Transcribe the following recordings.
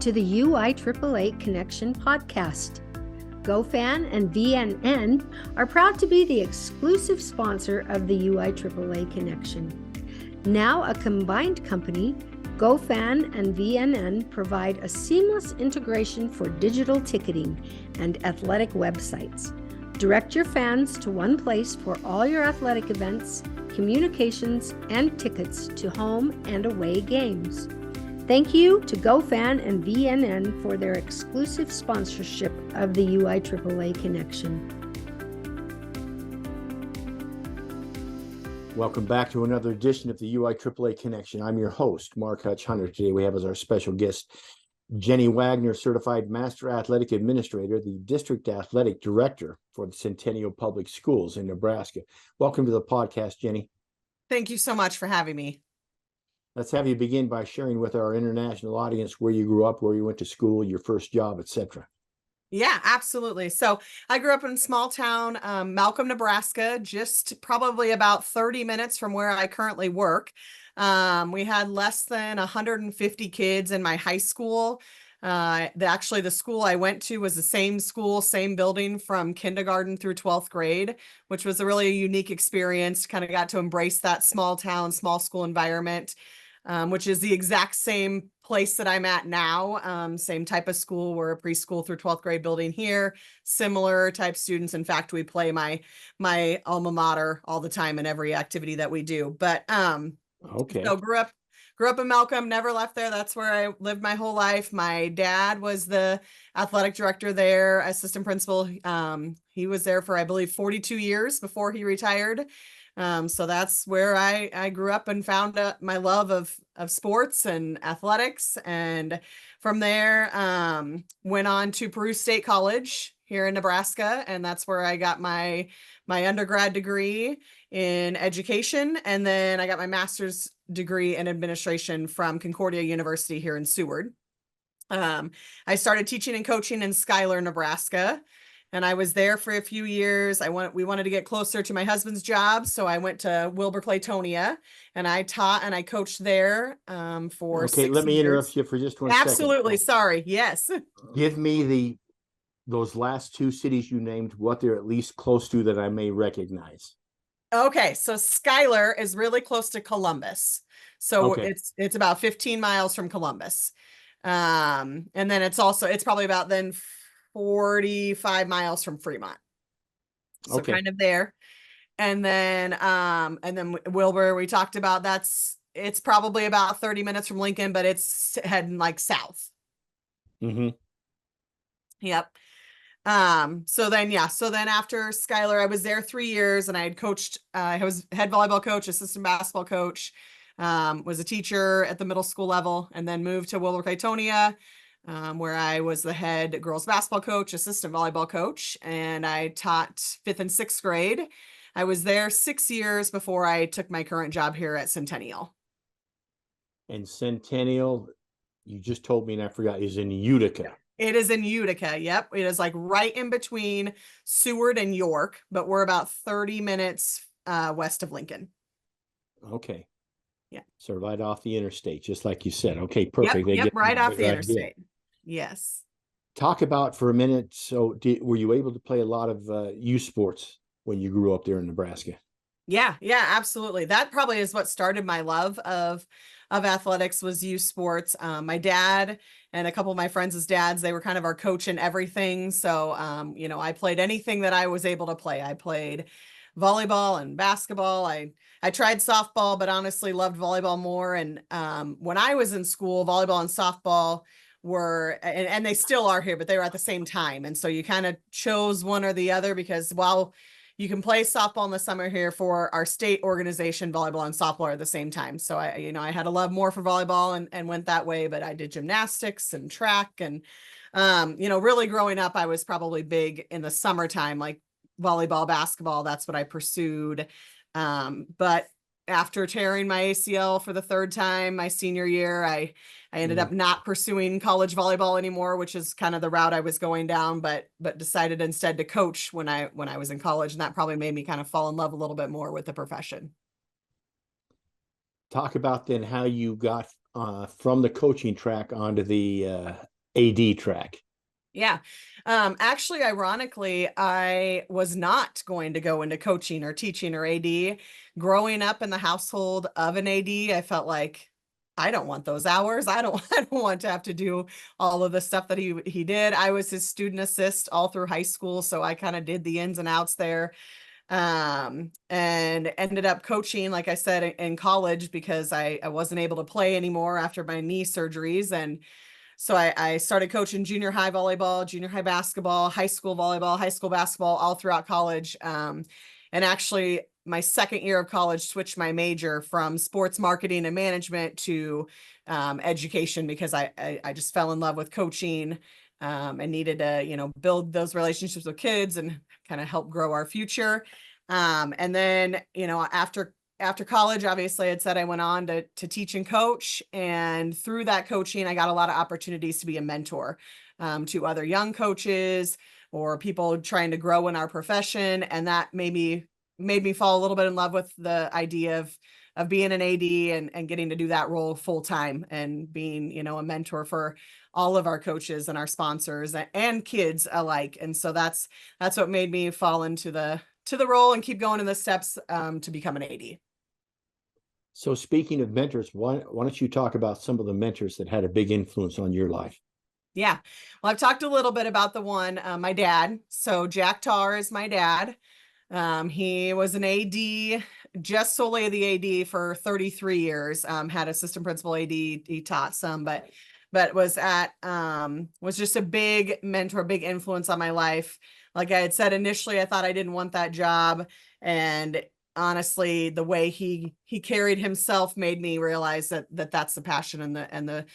to the UIAAA Connection podcast. GoFan and VNN are proud to be the exclusive sponsor of the UIAAA Connection. Now a combined company, GoFan and VNN provide a seamless integration for digital ticketing and athletic websites. Direct your fans to one place for all your athletic events, communications, and tickets to home and away games. Thank you to GoFan and VNN for their exclusive sponsorship of the UIAAA Connection. Welcome back to another edition of the UIAAA Connection. I'm your host, Mark Hutch Hunter. Today we have as our special guest, Jenny Wagner, Certified Master Athletic Administrator, the District Athletic Director for the Centennial Public Schools in Nebraska. Welcome to the podcast, Jenny. Thank you so much for having me. Let's have you begin by sharing with our international audience where you grew up, where you went to school, your first job, etc. Yeah, absolutely. So I grew up in a small town, Malcolm, Nebraska, just probably about 30 minutes from where I currently work. We had less than 150 kids in my high school. Actually, the school I went to was the same school, same building from kindergarten through 12th grade, which was a really unique experience. Kind of got to embrace that small town, small school environment, which is the exact same place that I'm at now. Same type of school. We're a preschool through 12th grade building here, similar type students. In fact, we play my alma mater all the time in every activity that we do. But okay. So grew up in Malcolm, never left there. That's where I lived my whole life. My dad was the athletic director there, assistant principal. He was there for, I believe, 42 years before he retired. So that's where I grew up and found my love of sports and athletics. And from there, went on to Peru State College here in Nebraska. And that's where I got my undergrad degree in education. And then I got my master's degree in administration from Concordia University here in Seward. I started teaching and coaching in Schuyler, Nebraska. And I was there for a few years. We wanted to get closer to my husband's job. So I went to Wilber-Clatonia and I taught and I coached there for 6 years. Okay, let me interrupt you for just one second. Absolutely. Sorry. Yes. Give me those last two cities you named, what they're at least close to that I may recognize. Okay, so Schuyler is really close to Columbus. So Okay. it's about 15 miles from Columbus. And then it's probably about then 45 miles from Fremont. So Okay. kind of there. And then Wilbur, we talked about, it's probably about 30 minutes from Lincoln, but it's heading like south. Mm-hmm. Yep. So then after Schuyler, I was there 3 years and I had coached, I was head volleyball coach, assistant basketball coach, was a teacher at the middle school level, and then moved to Wilber-Clatonia, where I was the head girls basketball coach, assistant volleyball coach, and I taught 5th and 6th grade. I was there 6 years before I took my current job here at Centennial. And Centennial, you just told me and I forgot, is in Utica. It is in Utica. Yep. It is like right in between Seward and York, but we're about 30 minutes west of Lincoln. Okay. Yeah. So right off the interstate, just like you said. Okay, perfect. Yep, right off the idea. interstate. Yes. Talk about for a minute. So were you able to play a lot of youth sports when you grew up there in Nebraska? Yeah, absolutely. That probably is what started my love of athletics, was youth sports. My dad and a couple of my friends' dads, they were kind of our coach in everything. So, I played anything that I was able to play. I played volleyball and basketball. I tried softball, but honestly loved volleyball more. And when I was in school, volleyball and softball were, and they still are here, but they were at the same time. And so you kind of chose one or the other, because while you can play softball in the summer here for our state organization, volleyball and softball are at the same time. So I had a love more for volleyball and went that way, but I did gymnastics and track and, really growing up, I was probably big in the summertime, like volleyball, basketball. That's what I pursued. But after tearing my ACL for the third time, my senior year, I ended up not pursuing college volleyball anymore, which is kind of the route I was going down, but decided instead to coach when I was in college. And that probably made me kind of fall in love a little bit more with the profession. Talk about then how you got from the coaching track onto the AD track? Yeah. Actually, ironically, I was not going to go into coaching or teaching or AD. Growing up in the household of an AD, I felt like I don't want those hours. I don't want to have to do all of the stuff that he did. I was his student assist all through high school, so I kind of did the ins and outs there. And ended up coaching, like I said, in college because I wasn't able to play anymore after my knee surgeries. And so I started coaching junior high volleyball, junior high basketball, high school volleyball, high school basketball, all throughout college. And actually, my second year of college, switched my major from sports marketing and management to education because I just fell in love with coaching and needed to, build those relationships with kids and kind of help grow our future. And then, after college, obviously, I had said I went on to teach and coach. And through that coaching, I got a lot of opportunities to be a mentor to other young coaches or people trying to grow in our profession. And that made me fall a little bit in love with the idea of being an AD and getting to do that role full time and being, a mentor for all of our coaches and our sponsors and kids alike. And so that's what made me fall into the role and keep going in the steps to become an AD. So speaking of mentors, why don't you talk about some of the mentors that had a big influence on your life? Yeah. Well, I've talked a little bit about the one, my dad. So Jack Tarr is my dad. He was an AD, just solely the AD for 33 years, had assistant principal AD, he taught some, but was just a big mentor, big influence on my life. Like I had said, initially, I thought I didn't want that job. And honestly, the way he carried himself made me realize that's the passion and the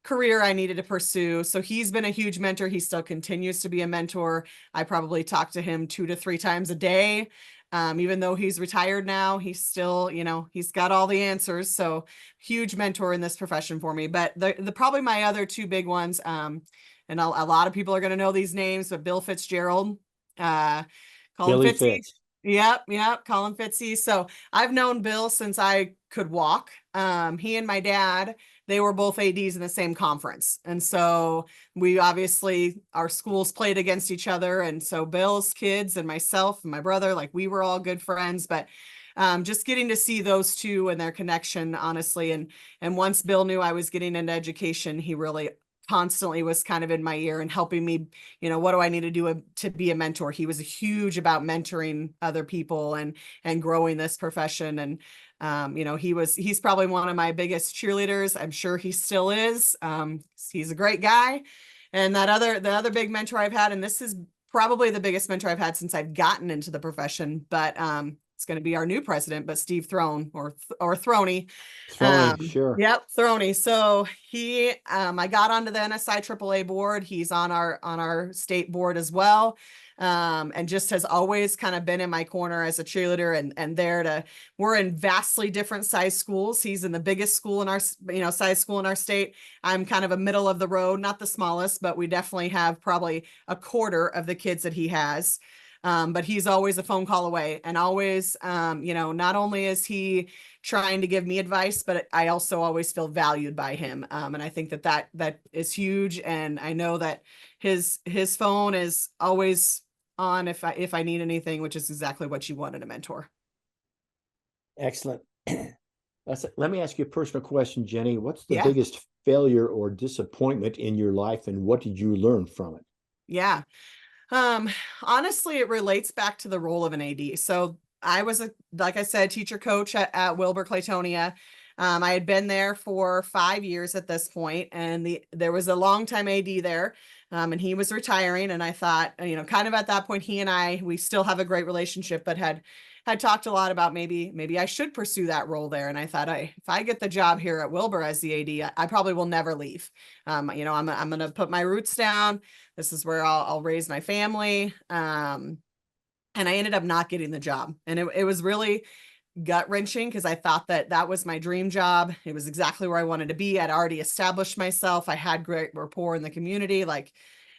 career I needed to pursue. So he's been a huge mentor. He still continues to be a mentor. I probably talk to him 2 to 3 times a day. Even though he's retired now, he's still, he's got all the answers. So huge mentor in this profession for me. But the probably my other 2 big ones, and a lot of people are going to know these names, but Bill Fitzgerald, Colin Billy Fitzy. Fitz. Yep, Colin Fitzy. So I've known Bill since I could walk. He and my dad, they were both ADs in the same conference. And so we obviously, our schools played against each other. And so Bill's kids and myself and my brother, like we were all good friends, but just getting to see those 2 and their connection, honestly. And once Bill knew I was getting into education, he really constantly was kind of in my ear and helping me, what do I need to do to be a mentor? He was huge about mentoring other people and growing this profession. And, he's probably one of my biggest cheerleaders. I'm sure he still is. He's a great guy. And the other big mentor I've had, and this is probably the biggest mentor I've had since I've gotten into the profession, but it's going to be our new president, but Steve Throne or Throney. Sure. Yep, Throney. So he, I got onto the NSI AAA board. He's on our state board as well. And just has always kind of been in my corner as a cheerleader and we're in vastly different size schools. He's in the biggest school in our, size school in our state. I'm kind of a middle of the road, not the smallest, but we definitely have probably a quarter of the kids that he has. But he's always a phone call away and always, not only is he trying to give me advice, but I also always feel valued by him. And I think that is huge. And I know that his phone is always on if I need anything, which is exactly what you want in a mentor. Excellent. Let me ask you a personal question, Jenny. What's the Yeah. biggest failure or disappointment in your life, and what did you learn from it? Yeah. Honestly, it relates back to the role of an AD. So I was like I said, teacher coach at Wilbur Claytonia. I had been there for 5 years at this point, and there was a longtime AD there, and he was retiring. And I thought, kind of at that point, he and we still have a great relationship, but had talked a lot about maybe I should pursue that role there. And I thought, if I get the job here at Wilbur as the AD, I probably will never leave. I'm going to put my roots down. This is where I'll raise my family. And I ended up not getting the job. And it was really gut wrenching because I thought that was my dream job. It was exactly where I wanted to be. I'd already established myself. I had great rapport in the community. Like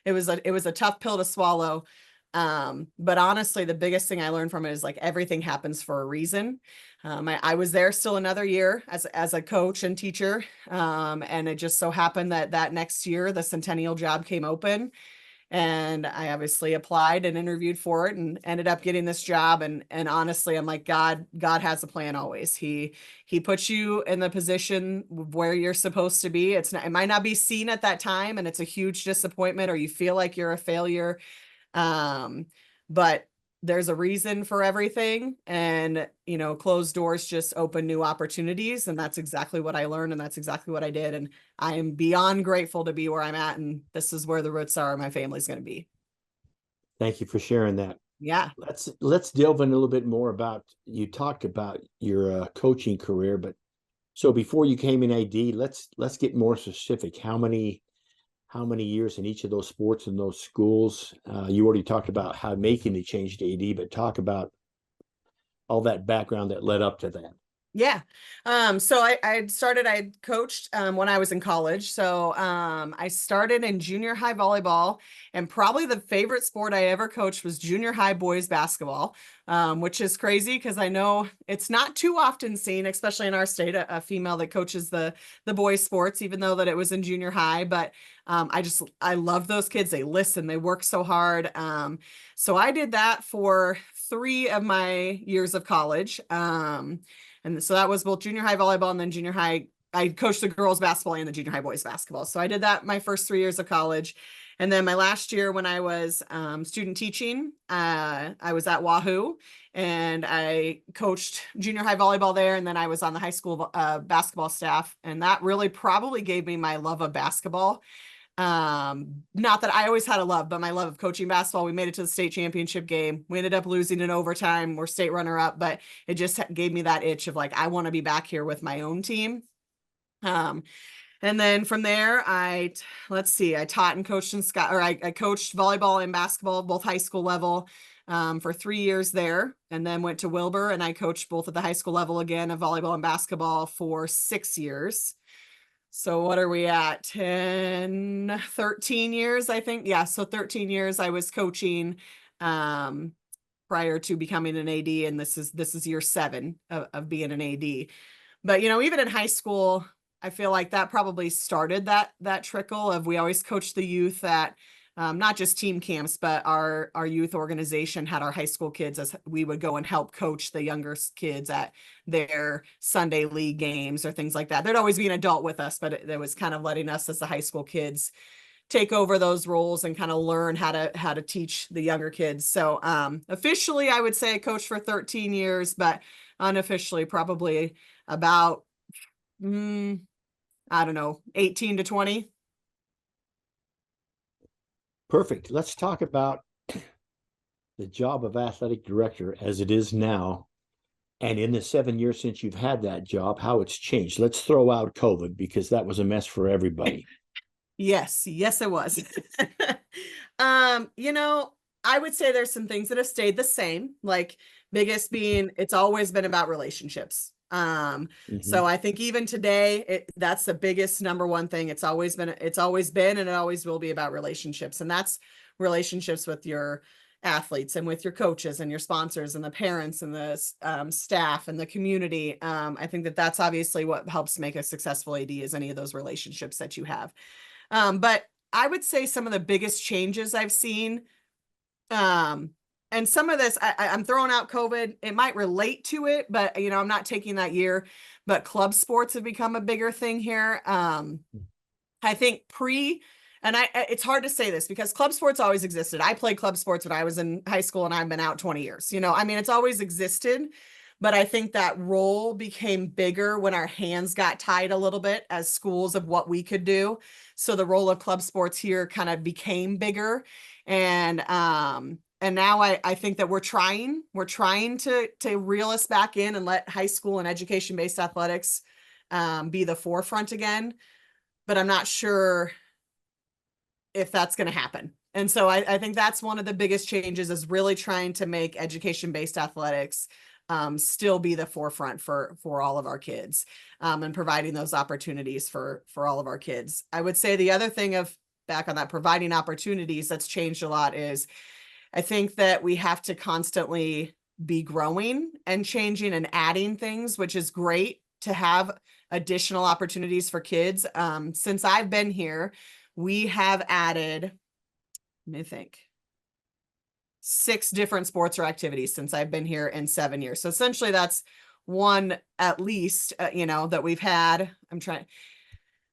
it was a tough pill to swallow. But honestly, the biggest thing I learned from it is like everything happens for a reason. I was there still another year as a coach and teacher. And it just so happened that that next year, the Centennial job came open. And I obviously applied and interviewed for it and ended up getting this job. And honestly, I'm like, God has a plan always. He puts you in the position where you're supposed to be. It might not be seen at that time, and it's a huge disappointment, or you feel like you're a failure. But there's a reason for everything, and closed doors just open new opportunities, and that's exactly what I learned, and that's exactly what I did, and I am beyond grateful to be where I'm at, and this is where the roots are my family's going to be. Thank you for sharing that. Yeah. Let's delve in a little bit more about, you talked about your coaching career, but so before you came in AD, let's get more specific. How many years in each of those sports and those schools? You already talked about how making the change to AD, but talk about all that background that led up to that. Yeah. So I coached when I was in college. So I started in junior high volleyball, and probably the favorite sport I ever coached was junior high boys basketball, which is crazy because I know it's not too often seen, especially in our state, a female that coaches the boys sports, even though that it was in junior high. But I love those kids. They listen, they work so hard. So I did that for 3 of my years of college. And so that was both junior high volleyball and then junior high. I coached the girls basketball and the junior high boys basketball. So I did that my first 3 years of college. And then my last year when I was student teaching, I was at Wahoo, and I coached junior high volleyball there. And then I was on the high school basketball staff. And that really probably gave me my love of basketball. Not that I always had a love, but my love of coaching basketball. We made it to the state championship game. We ended up losing in overtime. We're state runner up, but it just gave me that itch of like, I want to be back here with my own team. And then from there, I taught and coached I coached volleyball and basketball, both high school level, for 3 years there, and then went to Wilbur, and I coached both at the high school level again of volleyball and basketball for 6 years. So what are we at? 13 years, I think. Yeah. So 13 years I was coaching, prior to becoming an AD. And this is year 7 of being an AD. But, even in high school, I feel like that probably started that trickle of, we always coached the youth at, not just team camps, but our youth organization had our high school kids, as we would go and help coach the younger kids at their Sunday league games or things like that. There'd always be an adult with us, but it was kind of letting us as the high school kids take over those roles and kind of learn how to teach the younger kids. So officially, I would say I coached for 13 years, unofficially probably about, I don't know, 18 to 20. Perfect. Let's talk about the job of athletic director as it is now, and in the 7 years since you've had that job, how it's changed. Let's throw out COVID, because that was a mess for everybody. Yes, it was. I would say there's some things that have stayed the same, like biggest being, it's always been about relationships. So I think even today, that's the biggest number one thing. It's always been, and it always will be about relationships. And that's relationships with your athletes and with your coaches and your sponsors and the parents and the staff and the community. I think that's obviously what helps make a successful AD, is any of those relationships that you have. But I would say some of the biggest changes I've seen, and some of this, I'm throwing out COVID. It might relate to it, but I'm not taking that year. But club sports have become a bigger thing here. I think it's hard to say this because club sports always existed. I played club sports when I was in high school, and I've been out 20 years. It's always existed. But I think that role became bigger when our hands got tied a little bit as schools of what we could do. So the role of club sports here kind of became bigger. And now I think that we're trying to reel us back in and let high school and education-based athletics be the forefront again. But I'm not sure if that's going to happen. And so I think that's one of the biggest changes, is really trying to make education-based athletics still be the forefront for all of our kids, and providing those opportunities for all of our kids. I would say the other thing back on that providing opportunities that's changed a lot is I think that we have to constantly be growing and changing and adding things, which is great to have additional opportunities for kids. Since I've been here, we have added, let me think, 6 different sports or activities since I've been here in 7 years. So essentially that's one at least, that we've had.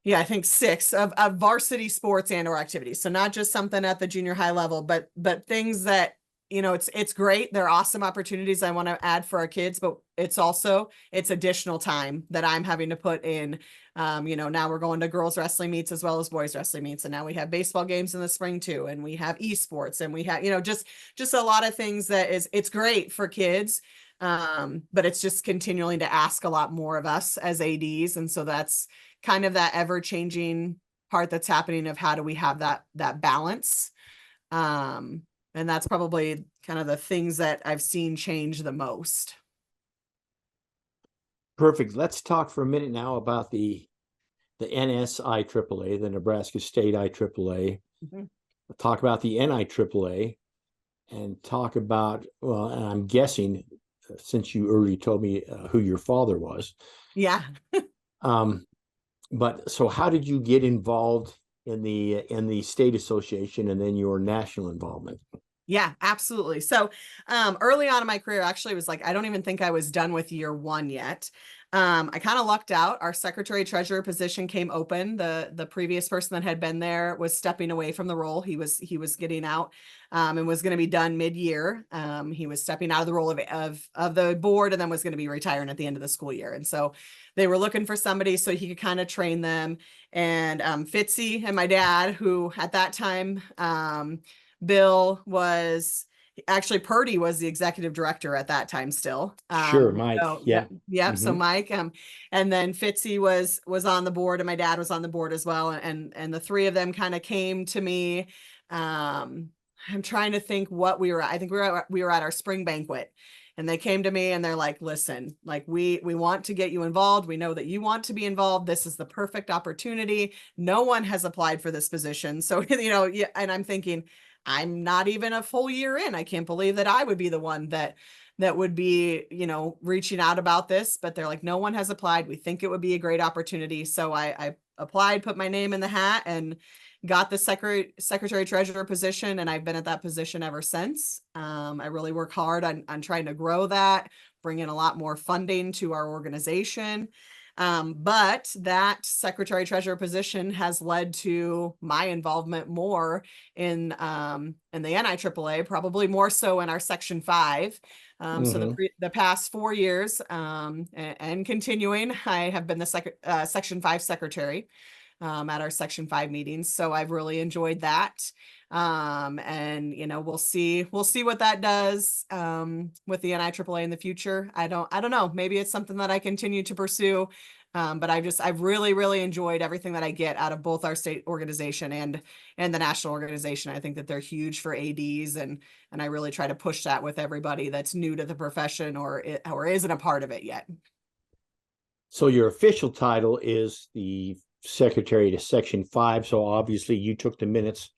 I think 6 of varsity sports and or activities. So not just something at the junior high level, but things that, it's great. They're awesome opportunities I want to add for our kids, but it's additional time that I'm having to put in. Now we're going to girls wrestling meets as well as boys wrestling meets. And now we have baseball games in the spring too. And we have esports, and we have, just a lot of things it's great for kids. But it's just continuing to ask a lot more of us as ADs. And so that's kind of that ever changing part that's happening of how do we have that balance. And that's probably kind of the things that I've seen change the most. Perfect. Let's talk for a minute now about the NSIAAA, the Nebraska State IAAA. Mhm. Talk about the NIAAA, and talk about, well, and I'm guessing, since you already told me who your father was. Yeah. But so how did you get involved in the state association and then your national involvement? Yeah, absolutely. So early on in my career, actually, it was like, I don't even think I was done with year 1 yet. I kind of lucked out. Our secretary treasurer position came open. The previous person that had been there was stepping away from the role. He was getting out and was going to be done mid-year. He was stepping out of the role of the board, and then was going to be retiring at the end of the school year. And so they were looking for somebody so he could kind of train them. And Fitzy and my dad, who at that time, Bill was actually, Purdy was the executive director at that time still. Sure, Mike. So, Yeah. Yep. So Mike, and then Fitzy was on the board, and my dad was on the board as well. And the 3 of them kind of came to me. I'm trying to think what we were at. I think we were at our spring banquet, and they came to me and they're like, listen, like we want to get you involved. We know that you want to be involved. This is the perfect opportunity. No one has applied for this position. So, and I'm thinking, I'm not even a full year in. I can't believe that I would be the one that would be, reaching out about this, but they're like, no one has applied. We think it would be a great opportunity. So I applied, put my name in the hat, and got the secretary treasurer position. And I've been at that position ever since. I really work hard on trying to grow that, bring in a lot more funding to our organization. But that secretary treasurer position has led to my involvement more in the NIAAA, probably more so in our Section 5. So the past 4 years, and continuing, I have been the Section 5 secretary at our Section 5 meetings. So I've really enjoyed that. And we'll see what that does with the NIAAA in the future. I don't know. Maybe it's something that I continue to pursue. But I've really enjoyed everything that I get out of both our state organization and the national organization. I think that they're huge for ADs, and I really try to push that with everybody that's new to the profession or isn't a part of it yet. So your official title is the secretary to Section 5. So obviously you took the minutes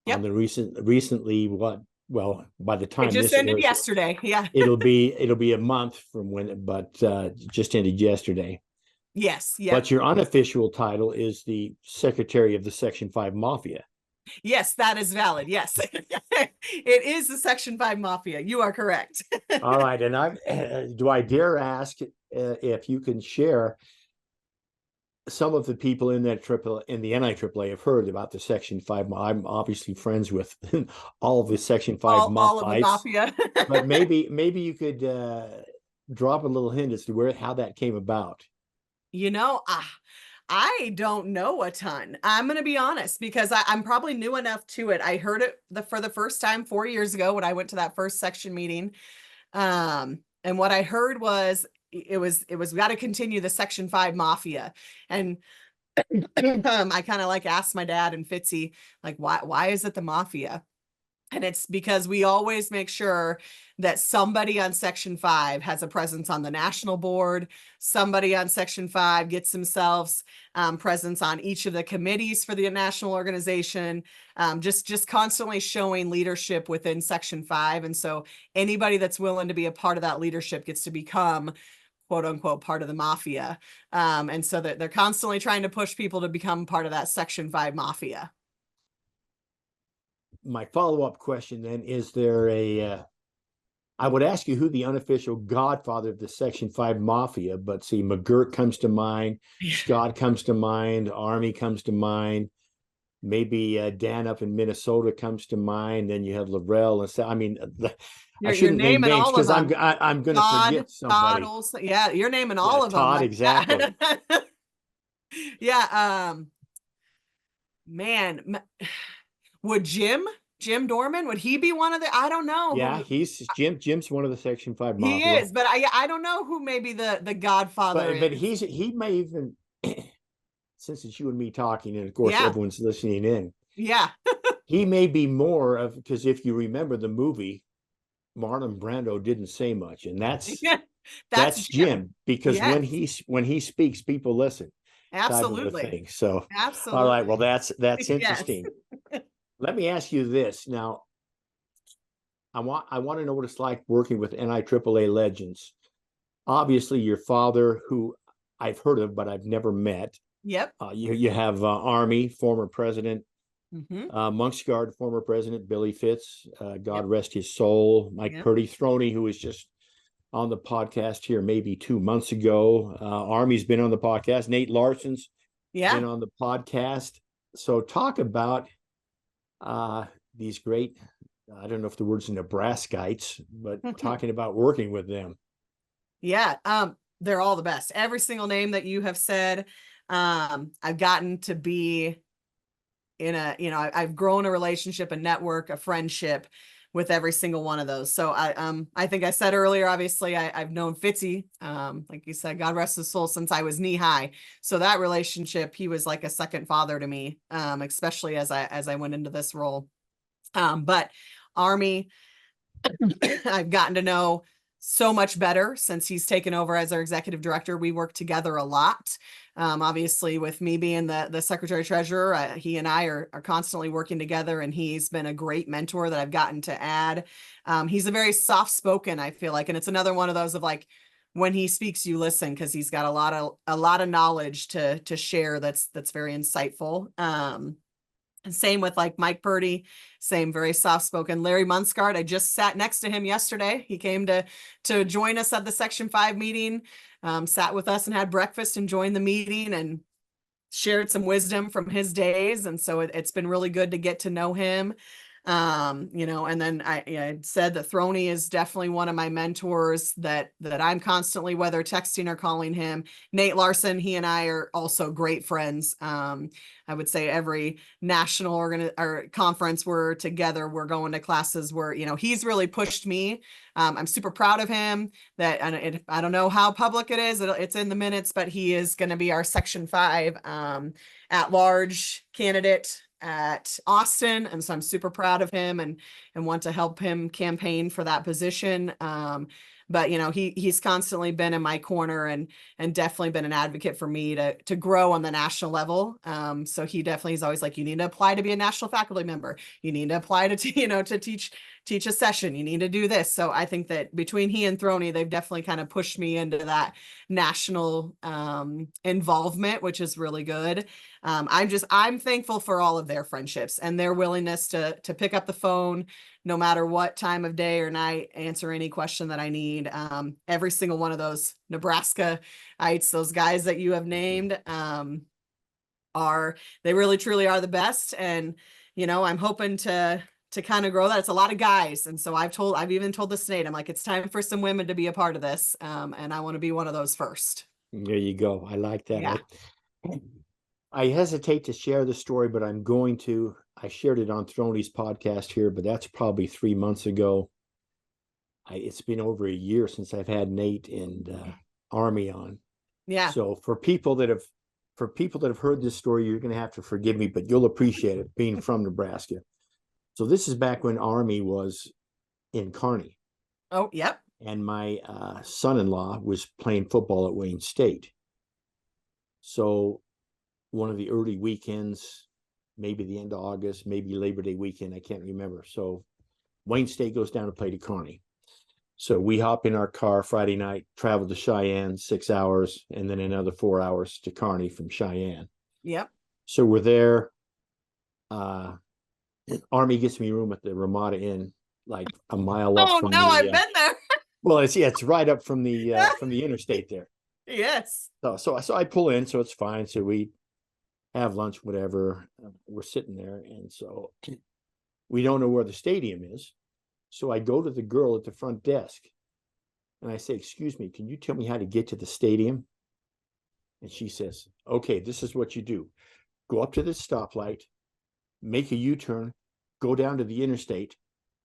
on the recently by the time it just ended yesterday. Yeah. it'll be a month from when, but just ended yesterday. Yes. Yeah. But your unofficial title is the secretary of the Section 5 Mafia. Yes, that is valid. Yes. It is the Section 5 Mafia. You are correct. All right. And do I dare ask if you can share, some of the people in the NIAAA have heard about the Section 5. I'm obviously friends with all of the Section 5 all of the mafia. But maybe you could drop a little hint as to how that came about. I don't know a ton. I'm going to be honest, because I'm probably new enough to it. I heard it for the first time 4 years ago when I went to that first section meeting. And what I heard was it was we got to continue the Section 5 Mafia. And I kind of asked my dad and Fitzy, why is it the Mafia? And it's because we always make sure that somebody on Section 5 has a presence on the national board. Somebody on Section 5 gets themselves presence on each of the committees for the national organization, just constantly showing leadership within Section 5. And so anybody that's willing to be a part of that leadership gets to become, quote unquote, part of the mafia. And so that they're constantly trying to push people to become part of that Section 5 mafia. My follow-up question then, is there I would ask you who the unofficial godfather of the Section 5 mafia, but see, McGirt comes to mind, Scott comes to mind, Army comes to mind, maybe Dan up in Minnesota comes to mind, then you have Lavrel and so, I mean, I shouldn't name names because I'm going to forget somebody. Todd Olson. Yeah, you're naming all of Todd, them. exactly. Yeah, man, would Jim Dorman, would he be one of the, I don't know. Yeah, Jim's one of the Section 5 He mafia. is, but I don't know who maybe the godfather but is. he may even since it's you and me talking, and of course everyone's listening in. Yeah. He may be more of, because if you remember the movie, Marlon Brando didn't say much, and that's Jim, because when he speaks, people listen. Absolutely. Type of a thing. So absolutely. All right, well, that's interesting. Let me ask you this now. I want to know what it's like working with NIAAA legends. Obviously, your father, who I've heard of but I've never met. Yep. You have Army, former president, Monksguard, former president Billy Fitz, God rest his soul. Mike Purdy, Throney, who was just on the podcast here maybe 2 months ago. Army's been on the podcast. Nate Larson's been on the podcast. So talk about these great, I don't know if the word's Nebraskites, but talking about working with them. Yeah, they're all the best. Every single name that you have said, I've gotten to be in I've grown a relationship, a network, a friendship with every single one of those. So I think I said earlier, obviously I've known Fitzy, like you said, God rest his soul, since I was knee high. So that relationship, he was like a second father to me, especially as I went into this role. But Army, I've gotten to know so much better since he's taken over as our executive director. We work together a lot. Obviously, with me being the secretary treasurer, he and I are constantly working together, and he's been a great mentor that I've gotten to add. He's a very soft spoken, I feel like, and it's another one of those of like, when he speaks, you listen, because he's got a lot of knowledge to share that's very insightful. And same with like Mike Purdy, same, very soft spoken. Larry Munskard, I just sat next to him yesterday. He came to join us at the Section 5 meeting, sat with us and had breakfast and joined the meeting and shared some wisdom from his days. And so it's been really good to get to know him. And then I said that Throney is definitely one of my mentors that I'm constantly, whether texting or calling him. Nate Larson, he and I are also great friends. I would say every national or conference we're together, we're going to classes where, he's really pushed me. I'm super proud of him that, and I don't know how public it is. It's in the minutes, but he is going to be our Section 5 at-large candidate at Austin. And so I'm super proud of him and want to help him campaign for that position. But he's constantly been in my corner and definitely been an advocate for me to grow on the national level. So he definitely is always like, you need to apply to be a national faculty member. You need to apply to to teach a session. You need to do this. So I think that between he and Throney, they've definitely kind of pushed me into that national involvement, which is really good. I'm thankful for all of their friendships and their willingness to pick up the phone, no matter what time of day or night, answer any question that I need. Every single one of those Nebraskaites, those guys that you have named, they really truly are the best. And, I'm hoping to kind of grow that. It's a lot of guys. And so I've even told the Senate, I'm like, it's time for some women to be a part of this. And I want to be one of those first. There you go. I like that. Yeah. I hesitate to share the story, but I'm going to. I shared it on Throney's podcast here, but that's probably 3 months ago. It's been over a year since I've had Nate and Army on. Yeah. So for people that have heard this story, you're going to have to forgive me, but you'll appreciate it being from Nebraska. So this is back when Army was in Kearney. Oh, yep. And my son-in-law was playing football at Wayne State. So one of the early weekends, maybe the end of August, maybe Labor Day weekend, I can't remember. So Wayne State goes down to play to Kearney. So we hop in our car Friday night, travel to Cheyenne, 6 hours, and then another 4 hours to Kearney from Cheyenne. Yep. So we're there. Army gets me a room at the Ramada Inn, like a mile up from no, the. I've been there. Well, it's right up from the interstate there. Yes. So I pull in, so it's fine. So we have lunch, whatever. We're sitting there, and so we don't know where the stadium is. So I go to the girl at the front desk, and I say, "Excuse me, can you tell me how to get to the stadium?" And she says, "Okay, this is what you do: go up to the stoplight, make a U-turn, go down to the interstate,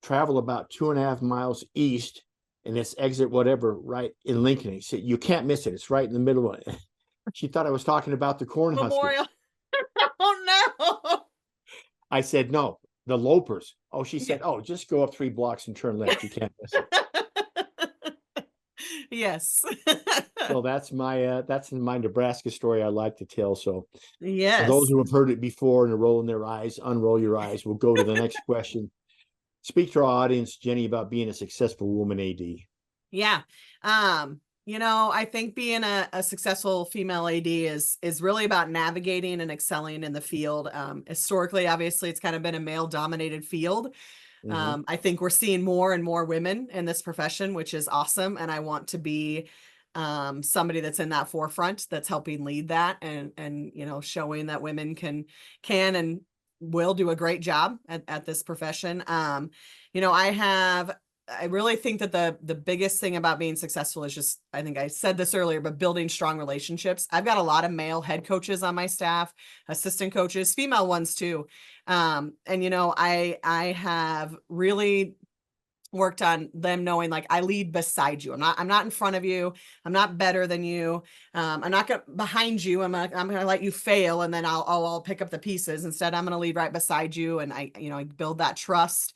travel about 2.5 miles east, and it's exit whatever right in Lincoln." He said, "You can't miss it. It's right in the middle of it." She thought I was talking about the Cornhuskers. Memorial. Oh no. I said, "No, the Lopers." Oh, she said, "Oh, just go up 3 blocks and turn left. You can't miss it." Yes. So that's my Nebraska story I like to tell. So Yes. for those who have heard it before and are rolling their eyes, unroll your eyes. We'll go to the next question. Speak to our audience, Jenny, about being a successful woman AD. Yeah. I think being a successful female AD is really about navigating and excelling in the field. Historically, obviously, it's kind of been a male dominated field. I think we're seeing more and more women in this profession, which is awesome. And I want to be somebody that's in that forefront, that's helping lead that and showing that women can and will do a great job at this profession. I really think that the biggest thing about being successful is just, I think I said this earlier, but building strong relationships. I've got a lot of male head coaches on my staff, assistant coaches, female ones too. I have really worked on them knowing, like, I lead beside you. I'm not in front of you. I'm not better than you. I'm not behind you. I'm going to let you fail. And then I'll pick up the pieces. Instead, I'm going to lead right beside you. And I build that trust.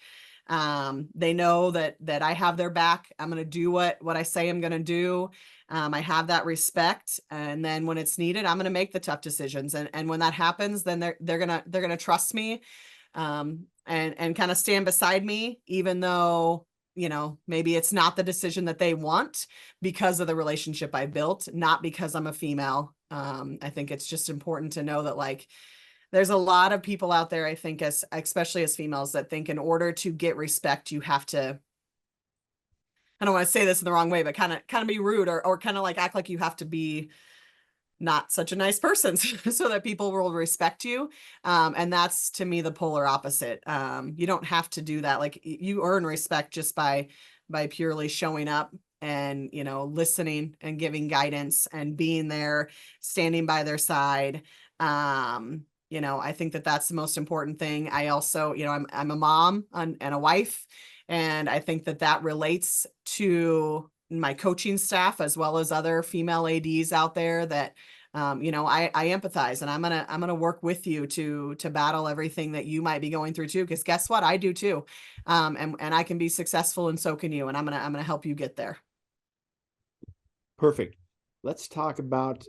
They know that I have their back. I'm going to do what I say I'm going to do. I have that respect. And then when it's needed, I'm going to make the tough decisions. And when that happens, then they're going to trust me, and kind of stand beside me, even though, maybe it's not the decision that they want, because of the relationship I built, not because I'm a female. I think it's just important to know that, like, there's a lot of people out there, I think, especially as females, that think in order to get respect, you have to, I don't want to say this in the wrong way, but kind of be rude or kind of like act like you have to be not such a nice person so that people will respect you. And that's, to me, the polar opposite. You don't have to do that. Like, you earn respect just by purely showing up and, listening and giving guidance and being there, standing by their side. I think that that's the most important thing. I also, I'm a mom and a wife, and I think that relates to my coaching staff as well as other female ADs out there that, I empathize, and I'm going to work with you to battle everything that you might be going through too. Cause guess what? I do too. And I can be successful, and so can you. And I'm going to help you get there. Perfect. Let's talk about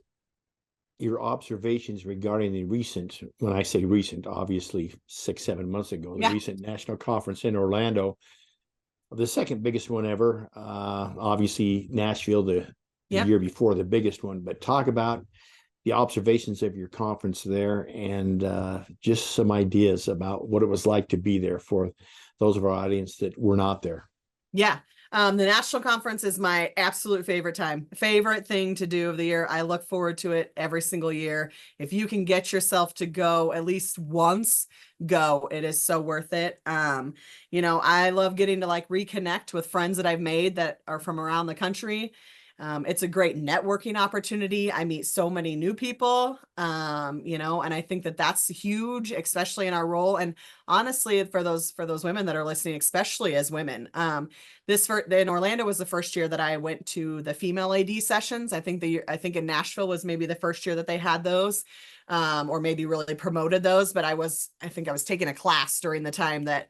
your observations regarding the recent, when I say recent, obviously 6-7 months ago, the recent national conference in Orlando, the second biggest one ever. Obviously Nashville, the year before, the biggest one. But talk about the observations of your conference there, and just some ideas about what it was like to be there for those of our audience that were not there. Yeah. The national conference is my absolute favorite thing to do of the year. I look forward to it every single year. If you can get yourself to go at least once, go. It is so worth it. I love getting to reconnect with friends that I've made that are from around the country. It's a great networking opportunity. I meet so many new people, and I think that that's huge, especially in our role. And honestly, for those women that are listening, especially as women, in Orlando was the first year that I went to the female AD sessions. I think in Nashville was maybe the first year that they had those. or maybe really promoted those, but I think I was taking a class during the time that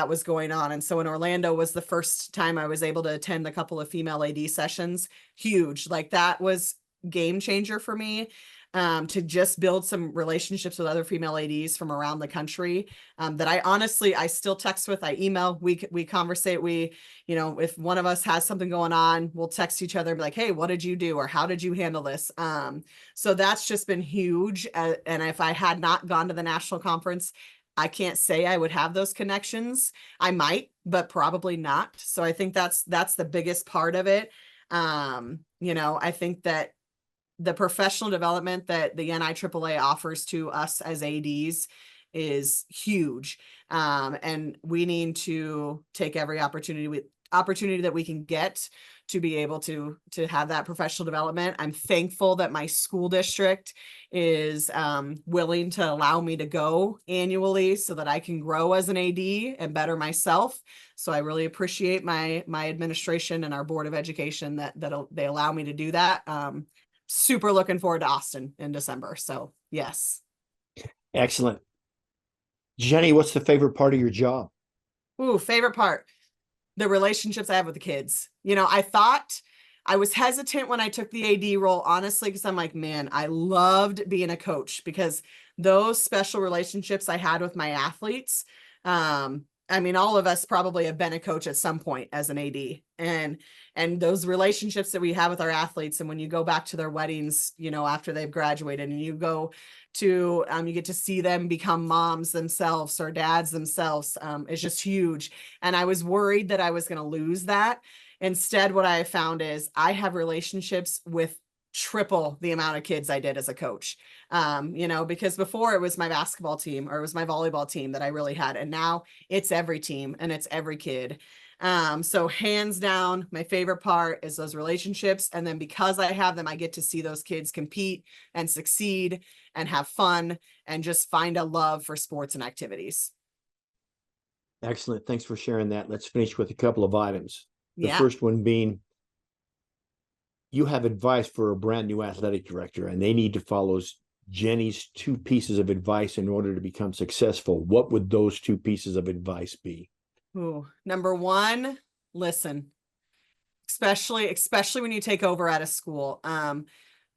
was going on. And so in Orlando was the first time I was able to attend a couple of female AD sessions. Huge. Like that was game changer for me. To just build some relationships with other female ADs from around the country, that I still text with, I email, we conversate, if one of us has something going on, we'll text each other and be like, hey, what did you do? Or how did you handle this? So that's just been huge. And if I had not gone to the national conference, I can't say I would have those connections. I might, but probably not. So I think that's the biggest part of it. I think that the professional development that the NIAAA offers to us as ADs is huge. And we need to take every opportunity that we can get to be able to have that professional development. I'm thankful that my school district is willing to allow me to go annually so that I can grow as an AD and better myself. So I really appreciate my administration and our Board of Education that they allow me to do that. Super looking forward to Austin in December. So yes. Excellent. Jenny, what's the favorite part of your job? Ooh, favorite part, the relationships I have with the kids. I thought I was hesitant when I took the AD role, honestly, because I'm like, man, I loved being a coach because those special relationships I had with my athletes, all of us probably have been a coach at some point as an AD, and those relationships that we have with our athletes. And when you go back to their weddings, after they've graduated and you go to, you get to see them become moms themselves or dads themselves. It's just huge. And I was worried that I was going to lose that. Instead, what I found is I have relationships with triple the amount of kids I did as a coach. Because before it was my basketball team or it was my volleyball team that I really had. And now it's every team and it's every kid. So hands down, my favorite part is those relationships. And then because I have them, I get to see those kids compete and succeed and have fun and just find a love for sports and activities. Excellent. Thanks for sharing that. Let's finish with a couple of items. The Yeah. first one being, you have advice for a brand new athletic director, and they need to follow Jenny's 2 pieces of advice in order to become successful. What would those 2 pieces of advice be? Ooh, number 1, listen, especially when you take over at a school.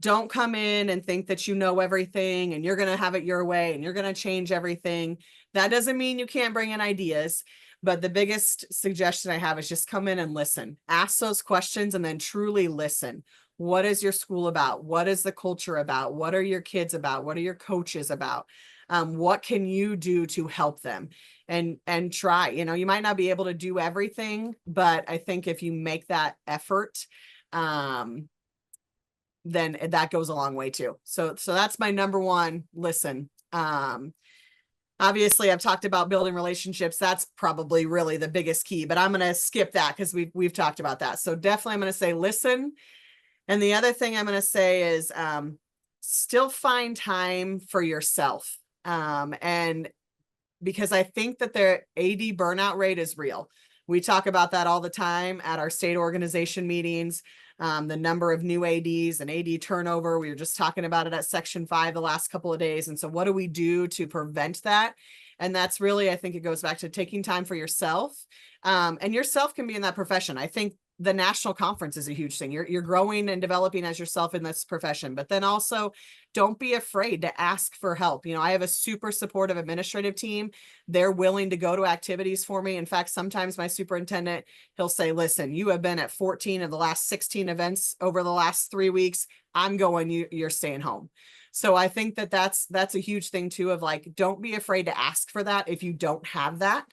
Don't come in and think that you know everything and you're going to have it your way and you're going to change everything. That doesn't mean you can't bring in ideas. But the biggest suggestion I have is just come in and listen. Ask those questions and then truly listen. What is your school about? What is the culture about? What are your kids about? What are your coaches about? What can you do to help them? And try. You might not be able to do everything, but I think if you make that effort, then that goes a long way too. So that's my number 1, listen. Obviously I've talked about building relationships. That's probably really the biggest key, but I'm going to skip that because we've talked about that. So definitely I'm going to say, listen. And the other thing I'm going to say is, still find time for yourself. And because I think that their AD burnout rate is real. We talk about that all the time at our state organization meetings. The number of new ADs and AD turnover. We were just talking about it at Section 5 the last couple of days. And so what do we do to prevent that? And that's really, I think it goes back to taking time for yourself. And yourself can be in that profession. I think the national conference is a huge thing. You're growing and developing as yourself in this profession, but then also don't be afraid to ask for help. I have a super supportive administrative team. They're willing to go to activities for me. In fact, sometimes my superintendent, he'll say, listen, you have been at 14 of the last 16 events over the last 3 weeks. I'm going, you're staying home. So I think that's a huge thing too, of like, don't be afraid to ask for that if you don't have that,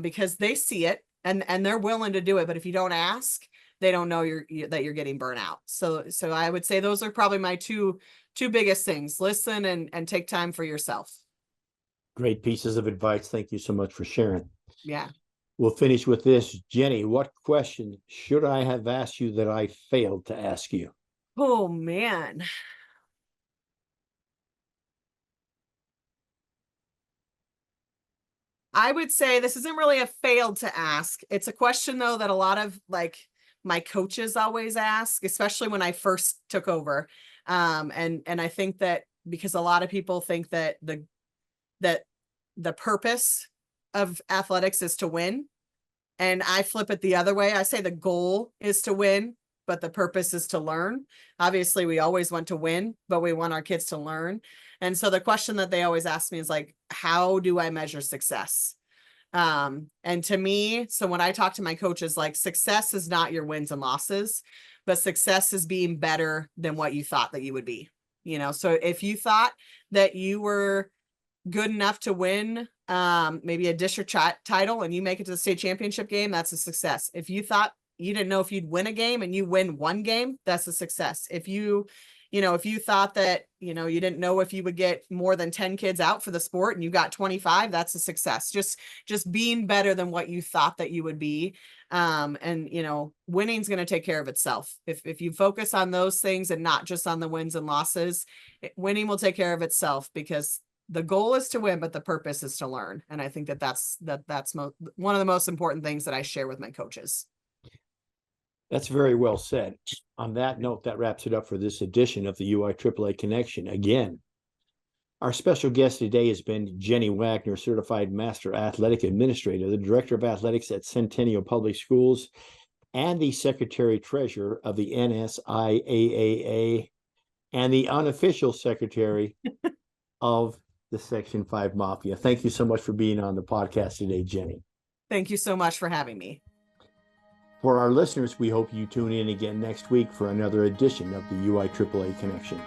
because they see it. And they're willing to do it, but if you don't ask, they don't know that you're getting burnt out. So I would say those are probably my two biggest things: listen and take time for yourself. Great pieces of advice. Thank you so much for sharing. Yeah. We'll finish with this. Jenny, what question should I have asked you that I failed to ask you? Oh man. I would say this isn't really a failed to ask. It's a question though that a lot of like my coaches always ask, especially when I first took over. And I think that because a lot of people think that the purpose of athletics is to win. And I flip it the other way. I say the goal is to win, but the purpose is to learn. Obviously, we always want to win, but we want our kids to learn. And so the question that they always ask me is like, how do I measure success? And to me, so when I talk to my coaches, like, success is not your wins and losses, but success is being better than what you thought that you would be. You know, so if you thought that you were good enough to win maybe a district title and you make it to the state championship game, that's a success. If you thought you didn't know if you'd win a game and you win one game, that's a success. If you thought that, you didn't know if you would get more than 10 kids out for the sport and you got 25, that's a success. Just being better than what you thought that you would be. And winning's going to take care of itself. If you focus on those things and not just on the wins and losses, winning will take care of itself, because the goal is to win, but the purpose is to learn. And I think that's one of the most important things that I share with my coaches. That's very well said. On that note, that wraps it up for this edition of the UIAAA Connection. Again, our special guest today has been Jenny Wagner, Certified Master Athletic Administrator, the Director of Athletics at Centennial Public Schools, and the Secretary-Treasurer of the NSIAAA, and the unofficial Secretary of the Section 5 Mafia. Thank you so much for being on the podcast today, Jenny. Thank you so much for having me. For our listeners, we hope you tune in again next week for another edition of the UIAAA Connection.